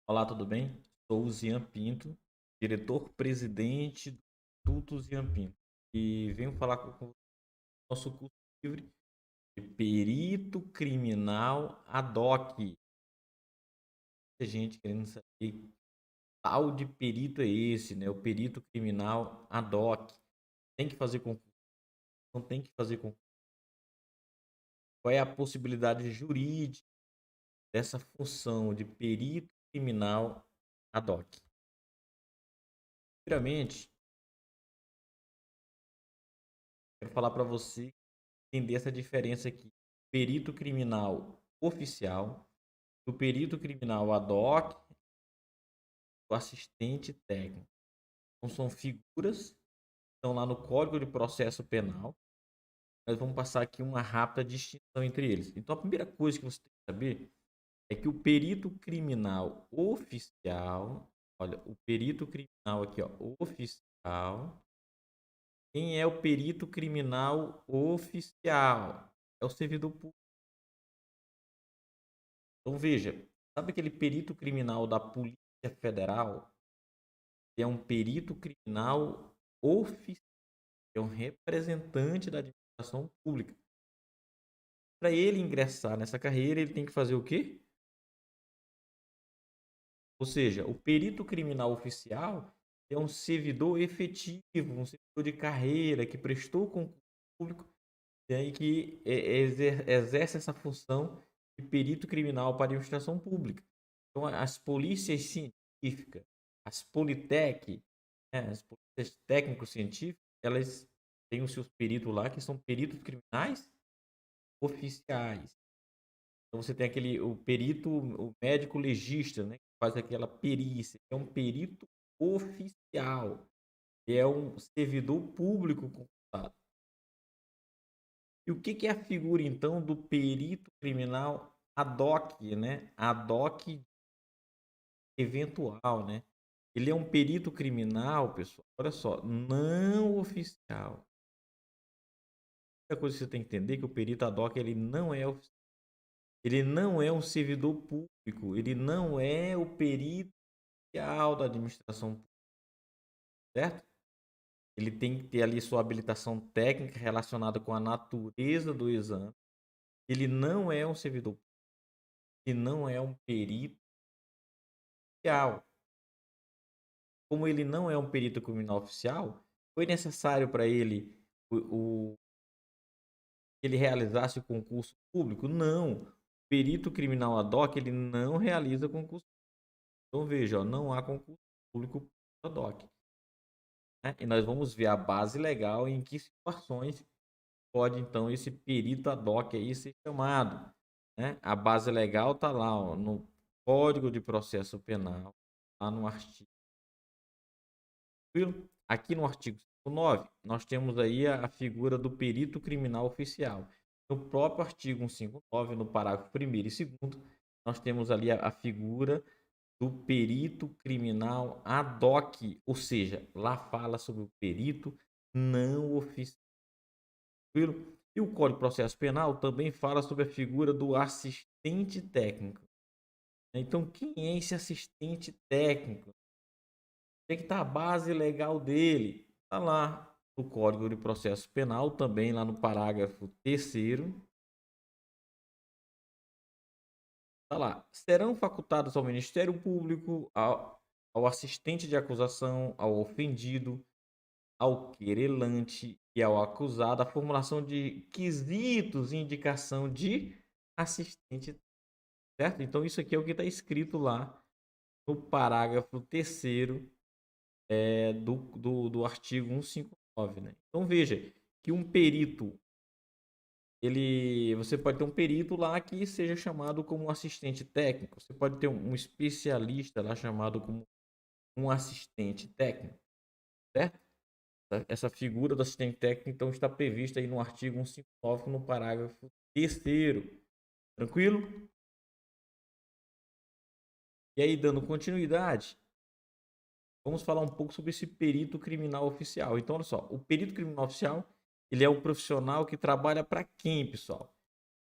Olá, tudo bem? Sou o Zian Pinto, diretor-presidente do Instituto Zian Pinto. E venho falar com o nosso curso livre de Perito Criminal ad hoc. Muita gente querendo saber que tal de perito é esse, né? O Perito Criminal ad hoc. Tem que fazer concurso? Não tem que fazer concurso? Qual é a possibilidade jurídica dessa função de Perito Criminal ad hoc? Primeiramente, quero falar para você entender essa diferença aqui. Perito criminal oficial, do perito criminal ad hoc, do assistente técnico. Então são figuras que estão lá no Código de Processo Penal. Nós vamos passar aqui uma rápida distinção entre eles. Então a primeira coisa que você tem que saber é que o perito criminal oficial, olha, o perito criminal aqui, ó, oficial. Quem é o perito criminal oficial? É o servidor público. Então veja, sabe aquele perito criminal da Polícia Federal? Que é um perito criminal oficial, é um representante da administração pública. Para ele ingressar nessa carreira, ele tem que fazer o quê? Ou seja, o perito criminal oficial é um servidor efetivo, um servidor de carreira que prestou concurso público e aí que exerce essa função de perito criminal para a administração pública. Então, as polícias científicas, as Politec, né, as polícias técnico-científicas, elas têm os seus peritos lá, que são peritos criminais oficiais. Então, você tem o perito, o médico legista, né, que faz aquela perícia, que é um perito oficial, que é um servidor público concursado. E o que é a figura, então, do perito criminal ad hoc, né? Ad hoc eventual, né? Ele é um perito criminal, pessoal, olha só, não oficial. A coisa que você tem que entender é que o perito ad hoc ele não é oficial. Ele não é um servidor público, ele não é o perito oficial da administração pública, certo? Ele tem que ter ali sua habilitação técnica relacionada com a natureza do exame. Ele não é um servidor público, ele não é um perito oficial. Como ele não é um perito criminal oficial, foi necessário para ele que ele realizasse o concurso público? Não. O perito criminal ad hoc ele não realiza concurso. Então veja, ó, não há concurso público ad hoc. Né? E nós vamos ver a base legal em que situações pode então esse perito ad hoc aí ser chamado. Né? A base legal está lá ó, no Código de Processo Penal, lá no artigo. Aqui no artigo 9, nós temos aí a figura do perito criminal oficial. No próprio artigo 159, no parágrafo 1º e 2º, nós temos ali a figura do perito criminal ad hoc, ou seja, lá fala sobre o perito não oficial. E o Código de Processo Penal também fala sobre a figura do assistente técnico. Então, quem é esse assistente técnico? Tem que estar a base legal dele. Está lá no Código de Processo Penal, também lá no parágrafo 3º. Está lá. Serão facultados ao Ministério Público, ao assistente de acusação, ao ofendido, ao querelante e ao acusado a formulação de quesitos e indicação de assistente, certo? Então, isso aqui é o que está escrito lá no parágrafo 3º do artigo 159, né? Então veja que um perito, você pode ter um perito lá que seja chamado como assistente técnico, você pode ter um especialista lá chamado como um assistente técnico, certo? Essa figura do assistente técnico então está prevista aí no artigo 159 no parágrafo 3º, tranquilo? E aí dando continuidade, vamos falar um pouco sobre esse perito criminal oficial. Então, olha só, o perito criminal oficial, ele é um profissional que trabalha para quem, pessoal?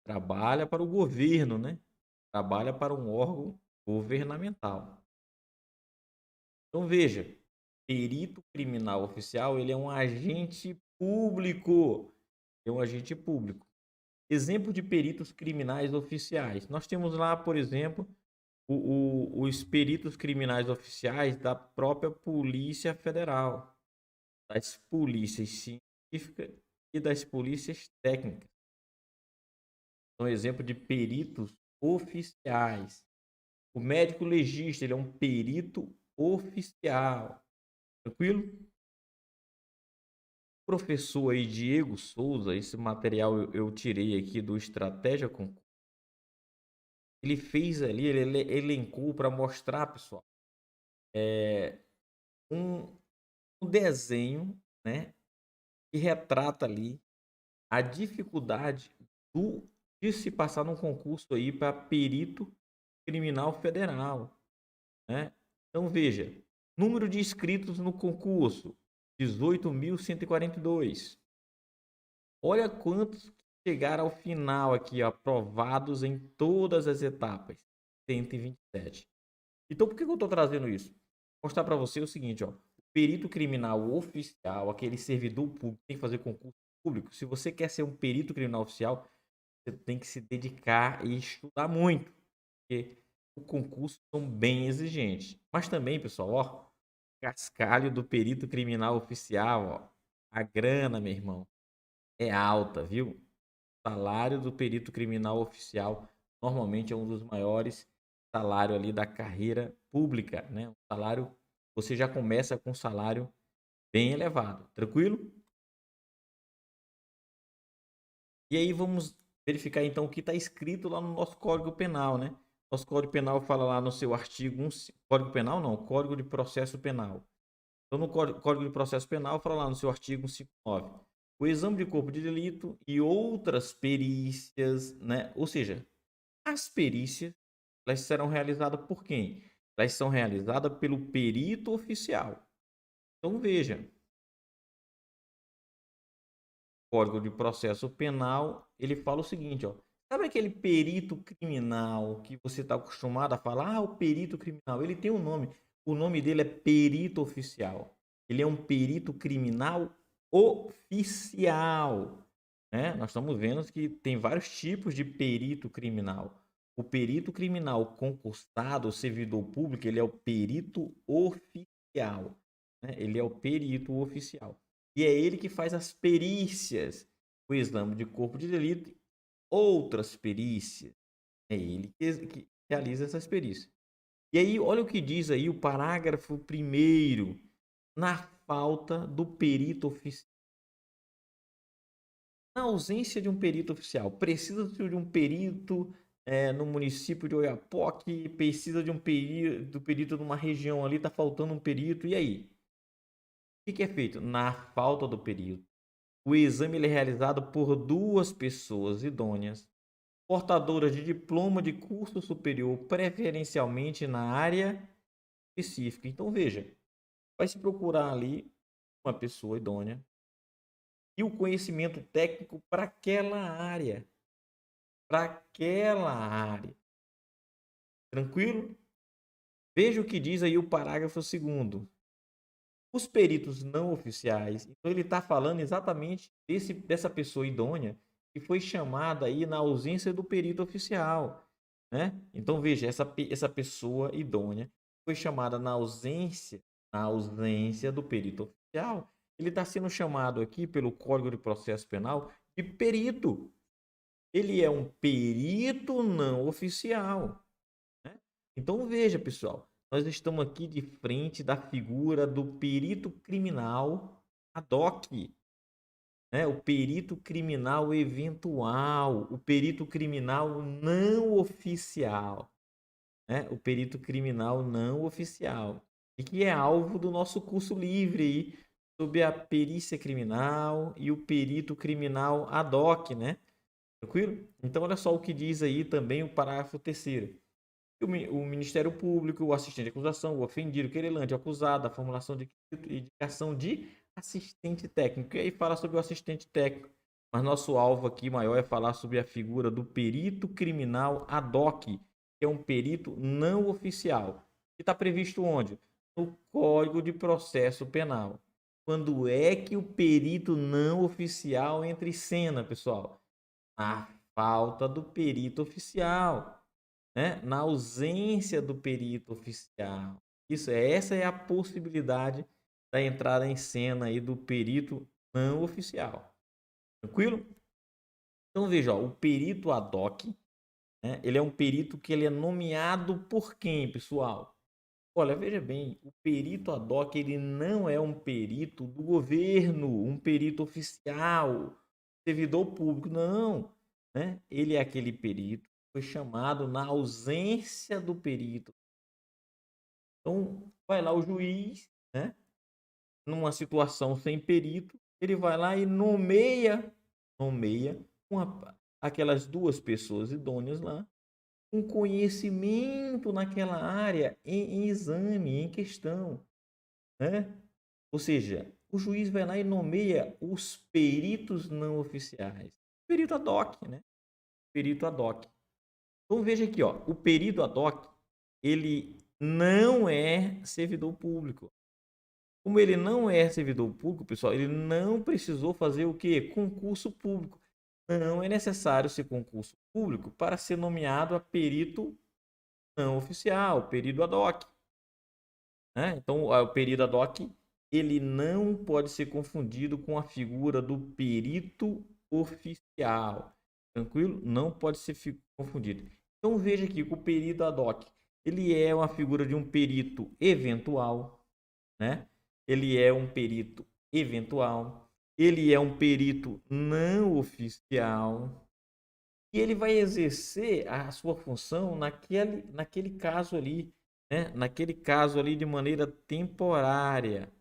Trabalha para o governo, né? Trabalha para um órgão governamental. Então veja, perito criminal oficial, ele é um agente público. É um agente público. Exemplo de peritos criminais oficiais. Nós temos lá, por exemplo, os peritos criminais oficiais da própria Polícia Federal, das polícias científicas e das polícias técnicas. São exemplo de peritos oficiais. O médico legista, ele é um perito oficial. Tranquilo? O professor aí, Diego Souza, esse material eu tirei aqui do Estratégia Concurso. Ele fez ali, ele elencou para mostrar, pessoal, um, um desenho, né, que retrata ali a dificuldade de se passar num concurso aí para perito criminal federal, né? Então veja, número de inscritos no concurso, 18.142. Olha quantos chegaram ao final aqui, ó, aprovados em todas as etapas, 127. Então por que eu estou trazendo isso? Vou mostrar para você o seguinte, ó, o perito criminal oficial, aquele servidor público que tem que fazer concurso público. Se você quer ser um perito criminal oficial, você tem que se dedicar e estudar muito, porque o concurso são bem exigentes. Mas também, pessoal, ó, cascalho do perito criminal oficial, ó, a grana, meu irmão, é alta, viu? O salário do perito criminal oficial normalmente é um dos maiores salários ali da carreira pública, né? Um salário, você já começa com um salário bem elevado, tranquilo? E aí vamos verificar então o que está escrito lá no nosso Código Penal, né? Nosso Código Penal fala lá no seu artigo 1, Código Penal não, Código de Processo Penal. Então no Código de Processo Penal fala lá no seu artigo 159, o exame de corpo de delito e outras perícias, né? Ou seja, as perícias, elas serão realizadas por quem? Elas são realizadas pelo perito oficial. Então veja, Código de Processo Penal, ele fala o seguinte, ó. Sabe aquele perito criminal que você está acostumado a falar? Ah, o perito criminal. Ele tem um nome. O nome dele é perito oficial. Ele é um perito criminal oficial, né? Nós estamos vendo que tem vários tipos de perito criminal. O perito criminal concursado, o servidor público, ele é o perito oficial, né? Ele é o perito oficial. E é ele que faz as perícias, o exame de corpo de delito, outras perícias. É ele que realiza essas perícias. E aí, olha o que diz aí o parágrafo 1º, na falta do perito oficial. Na ausência de um perito oficial, precisa de um perito no município de Oiapoque, precisa de um perito numa região ali, está faltando um perito, e aí? O que é feito? Na falta do perito, o exame ele é realizado por 2 pessoas idôneas, portadoras de diploma de curso superior, preferencialmente na área específica. Então, veja, vai se procurar ali uma pessoa idônea e o conhecimento técnico para aquela área. Para aquela área. Tranquilo? Veja o que diz aí o parágrafo 2º. Os peritos não oficiais, então ele está falando exatamente dessa pessoa idônea que foi chamada aí na ausência do perito oficial, né? Então veja, essa pessoa idônea foi chamada na ausência do perito oficial. Ele está sendo chamado aqui pelo Código de Processo Penal de perito. Ele é um perito não oficial, né? Então veja, pessoal, nós estamos aqui de frente da figura do perito criminal ad hoc, né? O perito criminal eventual, o perito criminal não oficial, né? O perito criminal não oficial, e que é alvo do nosso curso livre aí, sobre a perícia criminal e o perito criminal ad hoc, né? Tranquilo? Então, olha só o que diz aí também o parágrafo 3º. O Ministério Público, o assistente de acusação, o ofendido, o querelante, o acusado, a formulação de indicação de assistente técnico. E aí fala sobre o assistente técnico. Mas nosso alvo aqui maior é falar sobre a figura do perito criminal ad hoc, que é um perito não oficial. Que está previsto onde? no Código de Processo Penal. Quando é que o perito não oficial entra em cena, pessoal? Na falta do perito oficial, né? Na ausência do perito oficial. Essa é a possibilidade da entrada em cena aí do perito não oficial. Tranquilo? Então veja, ó, o perito ad hoc, né? Ele é um perito que ele é nomeado por quem, pessoal? Olha, veja bem, o perito ad hoc ele não é um perito do governo, um perito oficial, servidor público, não, né? Ele é aquele perito que foi chamado na ausência do perito. Então, vai lá o juiz, né? Numa situação sem perito, ele vai lá e nomeia aquelas duas pessoas idôneas lá, um conhecimento naquela área em exame, em questão, né? Ou seja, o juiz vai lá e nomeia os peritos não oficiais. Perito ad hoc, né? Perito ad hoc. Então veja aqui, ó, o perito ad hoc, ele não é servidor público. Como ele não é servidor público, pessoal, ele não precisou fazer o quê? Concurso público. Não é necessário ser concurso público para ser nomeado a perito não oficial, perito ad hoc, né? Então, o perito ad hoc, ele não pode ser confundido com a figura do perito oficial. Tranquilo? Não pode ser confundido. Então, veja aqui que o perito ad hoc, ele é uma figura de um perito eventual, né? Ele é um perito eventual, ele é um perito não oficial e ele vai exercer a sua função naquele caso ali, né? Naquele caso ali de maneira temporária.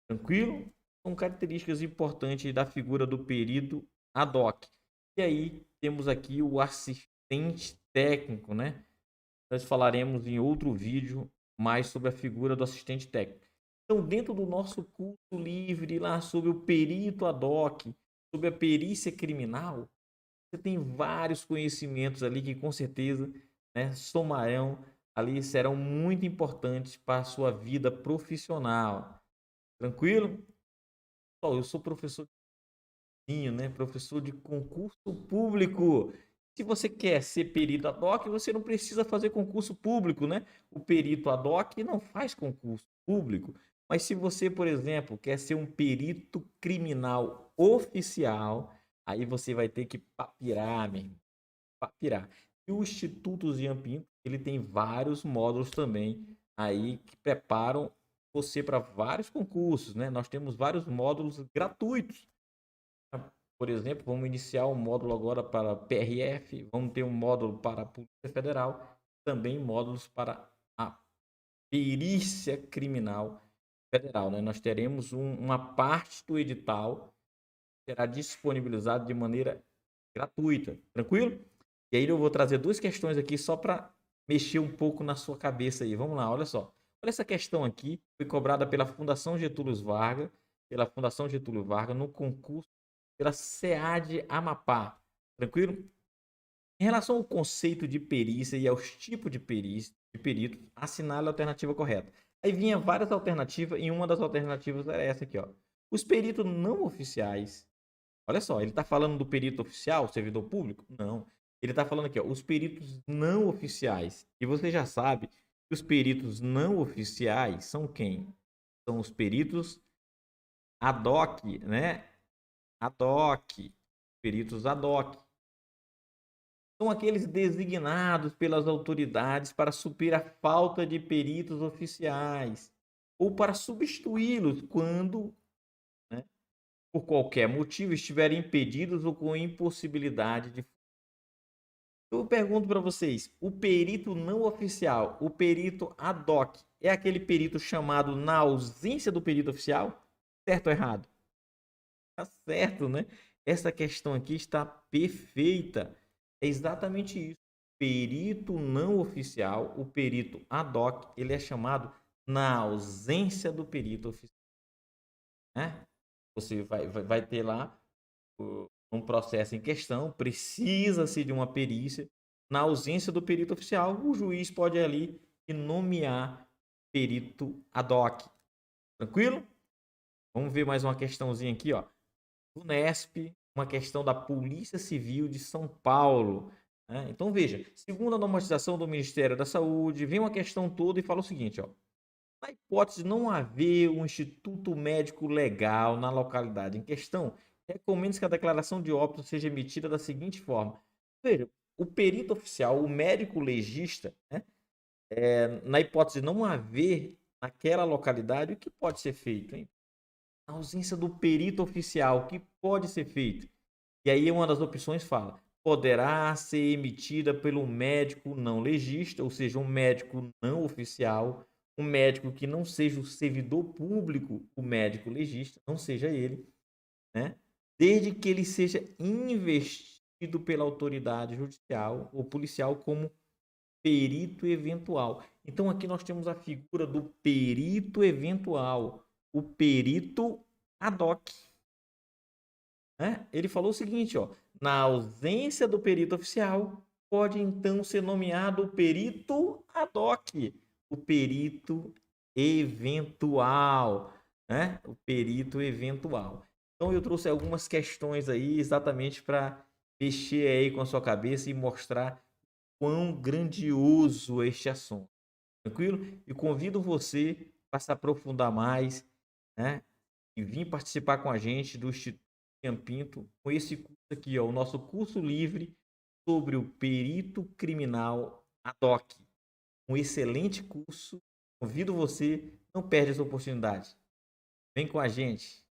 Tranquilo? São características importantes da figura do perito ad hoc. E aí temos aqui o assistente técnico, né? Nós falaremos em outro vídeo mais sobre a figura do assistente técnico. Então, dentro do nosso curso livre lá sobre o perito ad hoc, sobre a perícia criminal, você tem vários conhecimentos ali que com certeza, né, somarão ali, serão muito importantes para a sua vida profissional. Tranquilo? Eu sou professor né? Professor de concurso público. Se você quer ser perito ad hoc, você não precisa fazer concurso público, né? O perito ad hoc não faz concurso público. Mas se você, por exemplo, quer ser um perito criminal oficial, aí você vai ter que papirar, meu irmão. Papirar. E o Instituto Jean Pinto, ele tem vários módulos também aí que preparam você para vários concursos, né? Nós temos vários módulos gratuitos. Por exemplo, vamos iniciar um módulo agora para PRF, vamos ter um módulo para a Polícia Federal, também módulos para a Perícia Criminal Federal, né? Nós teremos uma parte do edital que será disponibilizado de maneira gratuita, tranquilo? E aí eu vou trazer duas questões aqui só para mexer um pouco na sua cabeça aí. Vamos lá, olha só. Olha essa questão aqui, foi cobrada pela Fundação Getúlio Vargas, no concurso pela SEAD Amapá. Tranquilo? Em relação ao conceito de perícia e aos tipos de peritos, assinale a alternativa correta. Aí vinha várias alternativas e uma das alternativas era essa aqui, ó. Os peritos não oficiais. Olha só, ele está falando do perito oficial, servidor público? Não. Ele está falando aqui, ó, os peritos não oficiais. E você já sabe que os peritos não oficiais são quem? São os peritos ad hoc, né? Ad hoc, peritos ad hoc. São aqueles designados pelas autoridades para suprir a falta de peritos oficiais ou para substituí-los quando, né, por qualquer motivo, estiverem impedidos ou com impossibilidade de. Eu pergunto para vocês, o perito não oficial, o perito ad hoc, é aquele perito chamado na ausência do perito oficial? Certo ou errado? Tá certo, né? Essa questão aqui está perfeita. É exatamente isso. Perito não oficial, o perito ad hoc, ele é chamado na ausência do perito oficial, né? Você vai ter lá um processo em questão, precisa-se de uma perícia. Na ausência do perito oficial, o juiz pode ali nomear perito ad hoc. Tranquilo? Vamos ver mais uma questãozinha aqui, ó. Unesp, uma questão da Polícia Civil de São Paulo. Né? Então, veja, segundo a normatização do Ministério da Saúde, vem uma questão toda e fala o seguinte, ó. Na hipótese de não haver um instituto médico legal na localidade em questão, recomenda que a declaração de óbito seja emitida da seguinte forma. Veja, o perito oficial, o médico legista, né, na hipótese de não haver naquela localidade, o que pode ser feito? Hein? Na ausência do perito oficial, o que pode ser feito? E aí uma das opções fala, poderá ser emitida pelo médico não legista, ou seja, um médico não oficial, um médico que não seja o servidor público, o médico legista, não seja ele, né? Desde que ele seja investido pela autoridade judicial ou policial como perito eventual. Então aqui nós temos a figura do perito eventual, o perito ad hoc. Né? Ele falou o seguinte, ó, na ausência do perito oficial, pode então ser nomeado o perito ad hoc, o perito eventual, né? O perito eventual. Então eu trouxe algumas questões aí exatamente para mexer aí com a sua cabeça e mostrar quão grandioso é este assunto. Tranquilo? E convido você para se aprofundar mais, né? E vir participar com a gente do Instituto Pinto com esse curso aqui, ó, o nosso curso livre sobre o perito criminal ad hoc. Um excelente curso. Convido você, não perde essa oportunidade. Vem com a gente.